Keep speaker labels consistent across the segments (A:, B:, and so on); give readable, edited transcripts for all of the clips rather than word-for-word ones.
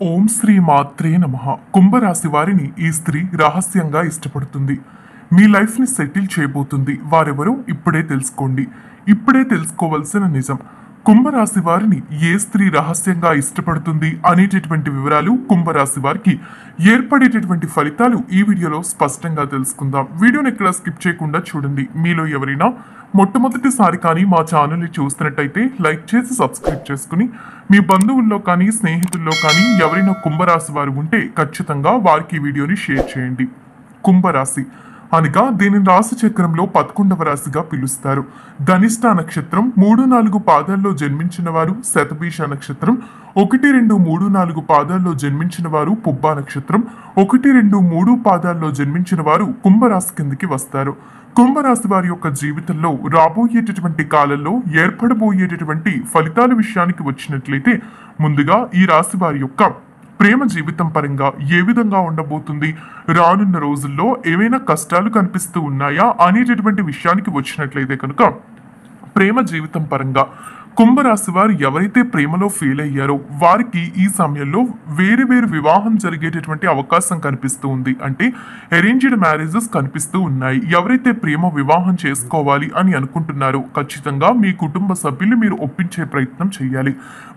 A: ఓం శ్రీ మాత్రే నమః. కుంభరాశి వారిని ఈ స్త్రీ రహస్యంగా ఇష్టపడుతుంది. మీ లైఫ్ని సెటిల్ చేయబోతుంది. వారెవరో ఇప్పుడే తెలుసుకోండి. ఇప్పుడే తెలుసుకోవాల్సిన నిజం. కుంభరాశి వారిని ఏ స్త్రీ రహస్యంగా ఇష్టపడుతుంది అనేటటువంటి వివరాలు, కుంభరాశి వారికి ఏర్పడేటటువంటి ఫలితాలు ఈ వీడియోలో స్పష్టంగా తెలుసుకుందాం. వీడియోని ఎక్కడ స్కిప్ చేయకుండా చూడండి. మీలో ఎవరైనా మొట్టమొదటిసారి కానీ మా ఛానల్ని చూస్తున్నట్టయితే లైక్ చేసి సబ్స్క్రైబ్ చేసుకుని మీ బంధువుల్లో కానీ స్నేహితుల్లో కానీ ఎవరైనా కుంభరాశి వారు ఉంటే ఖచ్చితంగా వారికి ఈ వీడియోని షేర్ చేయండి. కుంభరాశి అనగా దీని రాశి చక్రంలో 11వ రాశిగా పిలుస్తారు. ధనిష్ట నక్షత్రం 3-4 పాదాల్లో జన్మించిన వారు శతభీష నక్షత్రం, 1-2-3-4 పాదాల్లో జన్మించిన వారు పుబ్బా నక్షత్రం, 1-2-3 పాదాల్లో జన్మించిన వారు కుంభరాశి కిందికి వస్తారు. కుంభరాశి వారి యొక్క జీవితంలో రాబోయేటటువంటి కాలంలో ఏర్పడబోయేటటువంటి ఫలితాల విషయానికి వచ్చినట్లయితే ముందుగా ఈ రాశి వారి యొక్క ప్రేమ జీవితం పరంగా ఏ విధంగా ఉండబోతుంది, రానున్న రోజుల్లో ఏవైనా కష్టాలు కనిపిస్తూ ఉన్నాయా అనేటటువంటి విషయానికి వచ్చినట్లయితే కనుక ప్రేమ జీవితం పరంగా కుంభరాశి వారు ఎవరైతే ప్రేమలో ఫెయిల్ అయ్యారో వారికి ఈ సమయంలో వేరు వేరు వివాహం జరిగేటటువంటి అవకాశం కనిపిస్తూ ఉంది. అంటే అరేంజ్డ్ మ్యారేజెస్ కనిపిస్తూ ఉన్నాయి. ఎవరైతే ప్రేమ వివాహం చేసుకోవాలి అని అనుకుంటున్నారో ఖచ్చితంగా మీ కుటుంబ సభ్యులు మీరు ఒప్పించే ప్రయత్నం చేయాలి.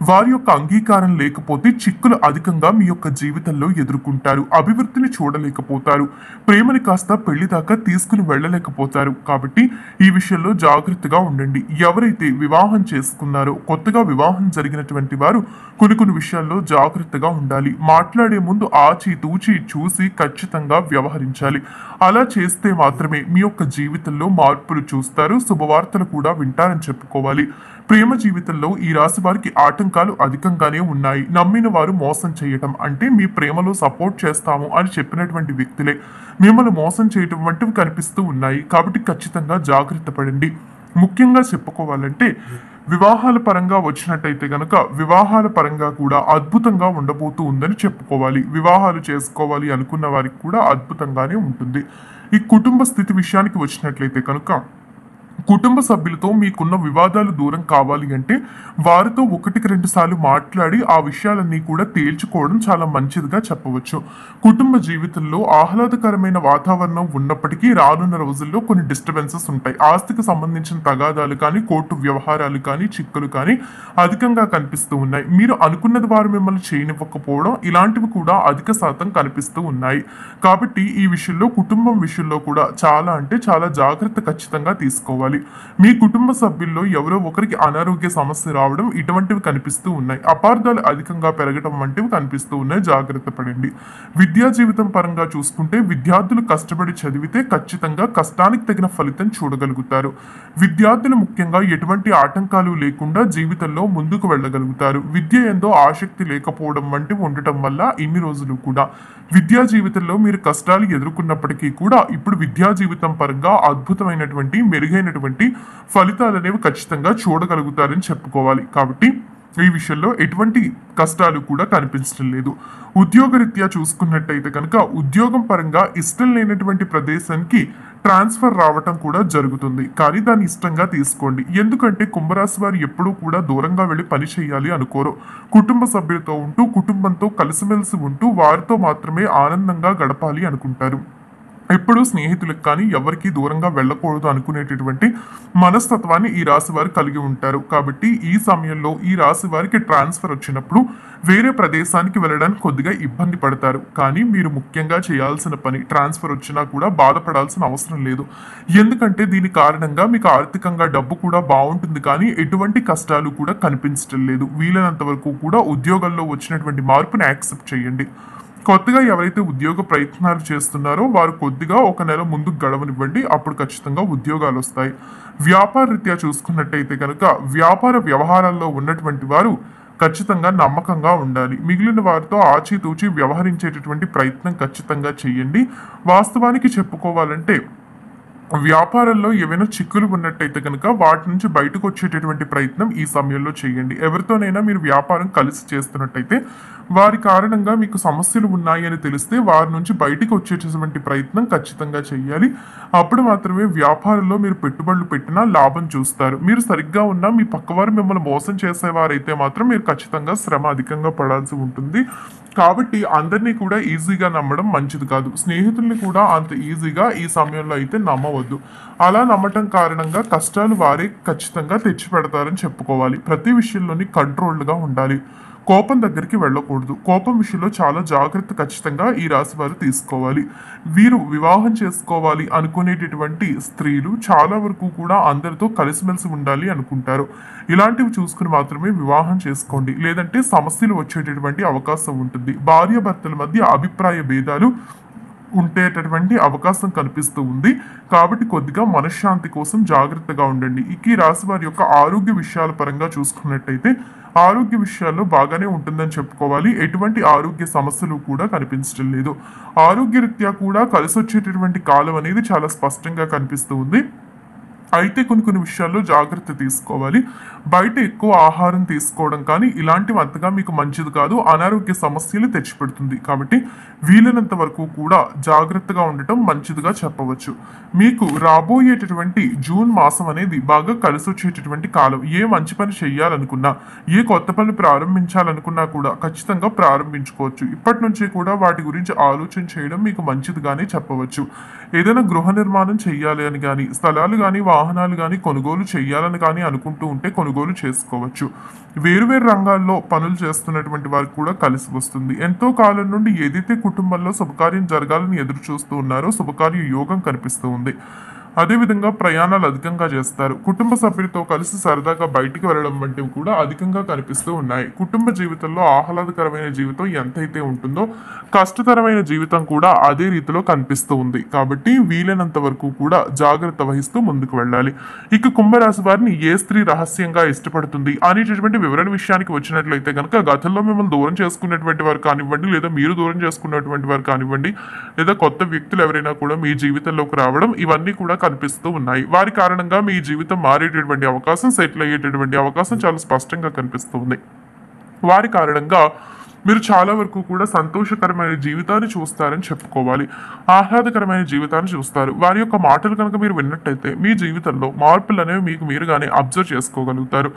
A: వారి యొక్క అంగీకారం లేకపోతే చిక్కులు అధికంగా మీ యొక్క జీవితంలో ఎదుర్కొంటారు. అభివృద్ధిని చూడలేకపోతారు. ప్రేమని కాస్త పెళ్లి దాకా తీసుకుని వెళ్ళలేకపోతారు. కాబట్టి ఈ విషయంలో జాగ్రత్తగా ఉండండి. ఎవరైతే వివాహం చేసుకున్నారో కొత్తగా వివాహం జరిగినటువంటి వారు కొన్ని విషయాల్లో జాగ్రత్తగా ఉండాలి. మాట్లాడే ముందు ఆచి తూచి చూసి ఖచ్చితంగా వ్యవహరించాలి. అలా చేస్తే మాత్రమే మీ యొక్క జీవితంలో మార్పులు చూస్తారు. శుభవార్తలు కూడా వింటారని చెప్పుకోవాలి. ప్రేమ జీవితంలో ఈ రాశి వారికి ఆటంకాలు అధికంగానే ఉన్నాయి. నమ్మిన వారు మోసం చేయటం, అంటే మీ ప్రేమలో సపోర్ట్ చేస్తాము అని చెప్పినటువంటి వ్యక్తులే మిమ్మల్ని మోసం చేయటం వంటివి కనిపిస్తూ ఉన్నాయి. కాబట్టి ఖచ్చితంగా జాగ్రత్త పడండి. ముఖ్యంగా చెప్పుకోవాలంటే వివాహాల పరంగా వచ్చినట్టయితే గనక వివాహాల పరంగా కూడా అద్భుతంగా ఉండబోతూ ఉందని చెప్పుకోవాలి. వివాహాలు చేసుకోవాలి అనుకున్న వారికి కూడా అద్భుతంగానే ఉంటుంది. ఈ కుటుంబ స్థితి విషయానికి వచ్చినట్లయితే కనుక కుటుంబ సభ్యులతో మీకున్న వివాదాలు దూరం కావాలి అంటే వారితో 1-2 సార్లు మాట్లాడి ఆ విషయాలన్నీ కూడా తేల్చుకోవడం చాలా మంచిదిగా చెప్పవచ్చు. కుటుంబ జీవితంలో ఆహ్లాదకరమైన వాతావరణం ఉన్నప్పటికీ రానున్న రోజుల్లో కొన్ని డిస్టర్బెన్సెస్ ఉంటాయి. ఆస్తికి సంబంధించిన తగాదాలు కానీ, కోర్టు వ్యవహారాలు కానీ, చిక్కులు కానీ అధికంగా కనిపిస్తూ ఉన్నాయి. మీరు అనుకున్నది వారు మిమ్మల్ని చేయనివ్వకపోవడం ఇలాంటివి కూడా అధిక శాతం కనిపిస్తూ ఉన్నాయి. కాబట్టి ఈ విషయంలో కుటుంబం విషయంలో కూడా చాలా అంటే చాలా జాగ్రత్త ఖచ్చితంగా తీసుకోవాలి. మీ కుటుంబ సభ్యుల్లో ఎవరో ఒకరికి అనారోగ్య సమస్య రావడం ఇటువంటివి కనిపిస్తూ ఉన్నాయి. అపార్థాలు అధికంగా పెరగడం వంటివి కనిపిస్తూ ఉన్నాయి. జాగ్రత్త పడండి. విద్యా జీవితం పరంగా చూసుకుంటే విద్యార్థులు కష్టపడి చదివితే ఖచ్చితంగా కష్టానికి తగిన ఫలితం చూడగలుగుతారు. విద్యార్థులు ముఖ్యంగా ఎటువంటి ఆటంకాలు లేకుండా జీవితంలో ముందుకు వెళ్ళగలుగుతారు. విద్య ఎంతో ఆసక్తి లేకపోవడం వంటివి ఉండటం వల్ల ఇన్ని రోజులు కూడా విద్యా జీవితంలో మీరు కష్టాలు ఎదుర్కొన్నప్పటికీ కూడా ఇప్పుడు విద్యా జీవితం పరంగా అద్భుతమైనటువంటి మెరుగైనటువంటి ఫలితాలు అనేవి ఖచ్చితంగా చూడగలుగుతారని చెప్పుకోవాలి. కాబట్టి ఈ విషయంలో ఎటువంటి కష్టాలు కూడా కనిపించడం లేదు. ఉద్యోగరీత్యా చూసుకున్నట్టయితే కనుక ఉద్యోగం పరంగా ఇష్టం లేనటువంటి ప్రదేశానికి ట్రాన్స్ఫర్ రావటం కూడా జరుగుతుంది. కానీ దాన్ని ఇష్టంగా తీసుకోండి. ఎందుకంటే కుంభరాశి వారు ఎప్పుడూ కూడా దూరంగా వెళ్ళి పని చేయాలి అనుకోరు. కుటుంబ సభ్యులతో ఉంటూ కుటుంబంతో కలిసిమెలిసి ఉంటూ వారితో మాత్రమే ఆనందంగా గడపాలి అనుకుంటారు. ఎప్పుడూ స్నేహితులకు కానీ ఎవరికి దూరంగా వెళ్ళకూడదు అనుకునేటటువంటి మనస్తత్వాన్ని ఈ రాశి వారు కలిగి ఉంటారు. కాబట్టి ఈ సమయంలో ఈ రాశి వారికి ట్రాన్స్ఫర్ వచ్చినప్పుడు వేరే ప్రదేశానికి వెళ్ళడానికి కొద్దిగా ఇబ్బంది పడతారు. కానీ మీరు ముఖ్యంగా చేయాల్సిన పని ట్రాన్స్ఫర్ వచ్చినా కూడా బాధపడాల్సిన అవసరం లేదు. ఎందుకంటే దీని కారణంగా మీకు ఆర్థికంగా డబ్బు కూడా బాగుంటుంది. కానీ ఎటువంటి కష్టాలు కూడా కనిపించడం లేదు. వీలైనంత వరకు కూడా ఉద్యోగంలో వచ్చినటువంటి మార్పుని యాక్సెప్ట్ చేయండి. కొత్తగా ఎవరైతే ఉద్యోగ ప్రయత్నాలు చేస్తున్నారో వారు కొద్దిగా 1 నెల ముందుకు గడవనివ్వండి. అప్పుడు ఖచ్చితంగా ఉద్యోగాలు వస్తాయి. వ్యాపార రీత్యా చూసుకున్నట్టయితే కనుక వ్యాపార వ్యవహారాల్లో ఉన్నటువంటి వారు ఖచ్చితంగా నమ్మకంగా ఉండాలి. మిగిలిన వారితో ఆచితూచి వ్యవహరించేటటువంటి ప్రయత్నం ఖచ్చితంగా చేయండి. వాస్తవానికి చెప్పుకోవాలంటే వ్యాపారంలో ఏవైనా చిక్కులు ఉన్నట్టయితే కనుక వాటి నుంచి బయటకు వచ్చేటటువంటి ప్రయత్నం ఈ సమయంలో చేయండి. ఎవరితోనైనా మీరు వ్యాపారం కలిసి చేస్తున్నట్టయితే వారి కారణంగా మీకు సమస్యలు ఉన్నాయి అని తెలిస్తే వారి నుంచి బయటకు వచ్చేటటువంటి ప్రయత్నం ఖచ్చితంగా చేయాలి. అప్పుడు మాత్రమే వ్యాపారంలో మీరు పెట్టుబడులు పెట్టినా లాభం చూస్తారు. మీరు సరిగ్గా ఉన్నా మీ పక్కవారు మిమ్మల్ని మోసం చేసేవారైతే మాత్రం మీరు ఖచ్చితంగా శ్రమ అధికంగా పడాల్సి ఉంటుంది. కాబట్టి అందరినీ కూడా ఈజీగా నమ్మడం మంచిది కాదు. స్నేహితుల్ని కూడా అంత ఈజీగా ఈ సమయంలో అయితే నమ్మవద్దు. అలా నమ్మటం కారణంగా కష్టాలు వారే ఖచ్చితంగా తెచ్చిపెడతారని చెప్పుకోవాలి. ప్రతి విషయంలోని కంట్రోల్డ్‌గా ఉండాలి. కోపం దగ్గరికి వెళ్ళకూడదు. కోపం విషయంలో చాలా జాగ్రత్త ఖచ్చితంగా ఈ రాశి వారు తీసుకోవాలి. వీరు వివాహం చేసుకోవాలి అనుకునేటటువంటి స్త్రీలు చాలా వరకు కూడా అందరితో కలిసిమెలిసి ఉండాలి అనుకుంటారు. ఇలాంటివి చూసుకుని మాత్రమే వివాహం చేసుకోండి. లేదంటే సమస్యలు వచ్చేటటువంటి అవకాశం ఉంటుంది. భార్యాభర్తల మధ్య అభిప్రాయ భేదాలు ఉండేటటువంటి అవకాశం కనిపిస్తూ ఉంది. కాబట్టి కొద్దిగా మనశ్శాంతి కోసం జాగ్రత్తగా ఉండండి. ఇక ఈ రాశి వారి యొక్క ఆరోగ్య విషయాల పరంగా చూసుకున్నట్టయితే ఆరోగ్య విషయాల్లో బాగానే ఉంటుందని చెప్పుకోవాలి. ఎటువంటి ఆరోగ్య సమస్యలు కూడా కనిపించడం లేదు. ఆరోగ్యరీత్యా కూడా కలిసి వచ్చేటటువంటి కాలం అనేది చాలా స్పష్టంగా కనిపిస్తూ ఉంది. అయితే కొన్ని విషయాల్లో జాగ్రత్త తీసుకోవాలి. బయట ఎక్కువ ఆహారం తీసుకోవడం కానీ ఇలాంటివి అంతగా మీకు మంచిది కాదు. అనారోగ్య సమస్యలు తెచ్చిపెడుతుంది. కాబట్టి వీలైనంత వరకు కూడా జాగ్రత్తగా ఉండటం మంచిదిగా చెప్పవచ్చు. మీకు రాబోయేటటువంటి జూన్ మాసం అనేది బాగా కలిసి వచ్చేటటువంటి కాలం. ఏ మంచి పని చేయాలనుకున్నా, ఏ కొత్త పని ప్రారంభించాలనుకున్నా కూడా ఖచ్చితంగా ప్రారంభించుకోవచ్చు. ఇప్పటి నుంచే కూడా వాటి గురించి ఆలోచన చేయడం మీకు మంచిదిగానే చెప్పవచ్చు. ఏదైనా గృహ నిర్మాణం చేయాలి అని కానీ, స్థలాలు కానీ, వాహనాలు కానీ కొనుగోలు చేయాలని కానీ అనుకుంటూ ఉంటే కొనుగోలు చేసుకోవచ్చు. వేరువేరు రంగాల్లో పనులు చేస్తున్నటువంటి వారికి కూడా కలిసి వస్తుంది. ఎంతో కాలం నుండి ఏదైతే కుటుంబంలో శుభకార్యం జరగాలని ఎదురు చూస్తూ ఉన్నారో శుభకార్య యోగం కనిపిస్తూ ఉంది. అదేవిధంగా ప్రయాణాలు అధికంగా చేస్తారు. కుటుంబ సభ్యులతో కలిసి సరదాగా బయటికి వెళ్ళడం వంటివి కూడా అధికంగా కనిపిస్తూ ఉన్నాయి. కుటుంబ జీవితంలో ఆహ్లాదకరమైన జీవితం ఎంతైతే ఉంటుందో కష్టతరమైన జీవితం కూడా అదే రీతిలో కనిపిస్తూ ఉంది. కాబట్టి వీలైనంత వరకు కూడా జాగ్రత్త వహిస్తూ ముందుకు వెళ్ళాలి. ఇక కుంభరాశి వారిని ఏ స్త్రీ రహస్యంగా ఇష్టపడుతుంది అనేటటువంటి వివరణ విషయానికి వచ్చినట్లయితే కనుక గతంలో మిమ్మల్ని దూరం చేసుకున్నటువంటి వారు కానివ్వండి, లేదా మీరు దూరం చేసుకున్నటువంటి వారు కానివ్వండి, లేదా కొత్త వ్యక్తులు ఎవరైనా కూడా మీ జీవితంలోకి రావడం ఇవన్నీ కూడా కనిపిస్తూ ఉన్నాయి. వారి కారణంగా మీ జీవితం మారేటటువంటి అవకాశం, సెటిల్ అయ్యేటటువంటి అవకాశం చాలా స్పష్టంగా కనిపిస్తుంది. వారి కారణంగా మీరు చాలా వరకు కూడా సంతోషకరమైన జీవితాన్ని చూస్తారని చెప్పుకోవాలి. ఆహ్లాదకరమైన జీవితాన్ని చూస్తారు. వారి యొక్క మాటలు కనుక మీరు విన్నట్టయితే మీ జీవితంలో మార్పులు అనేవి మీకు మీరుగానే అబ్జర్వ్ చేసుకోగలుగుతారు.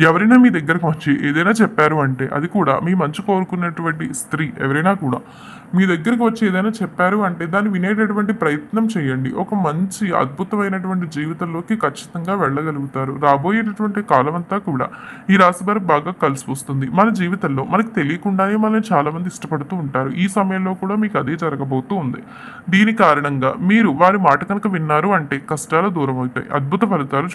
A: ఎవరైనా మీ దగ్గరకు వచ్చి ఏదైనా చెప్పారు అంటే, అది కూడా మీ మంచి కోరుకున్నటువంటి స్త్రీ ఎవరైనా కూడా మీ దగ్గరకు వచ్చి ఏదైనా చెప్పారు అంటే దాన్ని వినేటటువంటి ప్రయత్నం చేయండి. ఒక మంచి అద్భుతమైనటువంటి జీవితంలోకి ఖచ్చితంగా వెళ్ళగలుగుతారు. రాబోయేటటువంటి కాలం అంతా కూడా ఈ రాశి వారికి బాగా కలిసి వస్తుంది. మన జీవితంలో మనకు తెలియకుండానే మనల్ని చాలా మంది ఇష్టపడుతూ ఉంటారు. ఈ సమయంలో కూడా మీకు అదే జరగబోతూ ఉంది. దీని కారణంగా మీరు వారి మాట కనుక విన్నారు అంటే కష్టాలు దూరం అవుతాయి. అద్భుత ఫలితాలు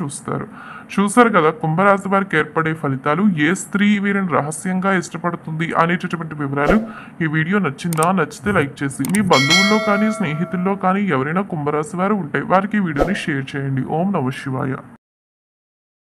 A: చూస్తారు కదా కుంభరాశి వారికి ఏర్పడే ఫలితాలు. ఏ స్త్రీ వీరిని రహస్యంగా ఇష్టపడుతుంది అనేటటువంటి వివరాలు. ఈ వీడియో నచ్చితే లైక్ చేసి మీ బంధువుల్లో కానీ స్నేహితుల్లో కానీ ఎవరైనా కుంభరాశి వారు ఉంటే వారికి ఈ వీడియోని షేర్ చేయండి. ఓం నమః శివాయ.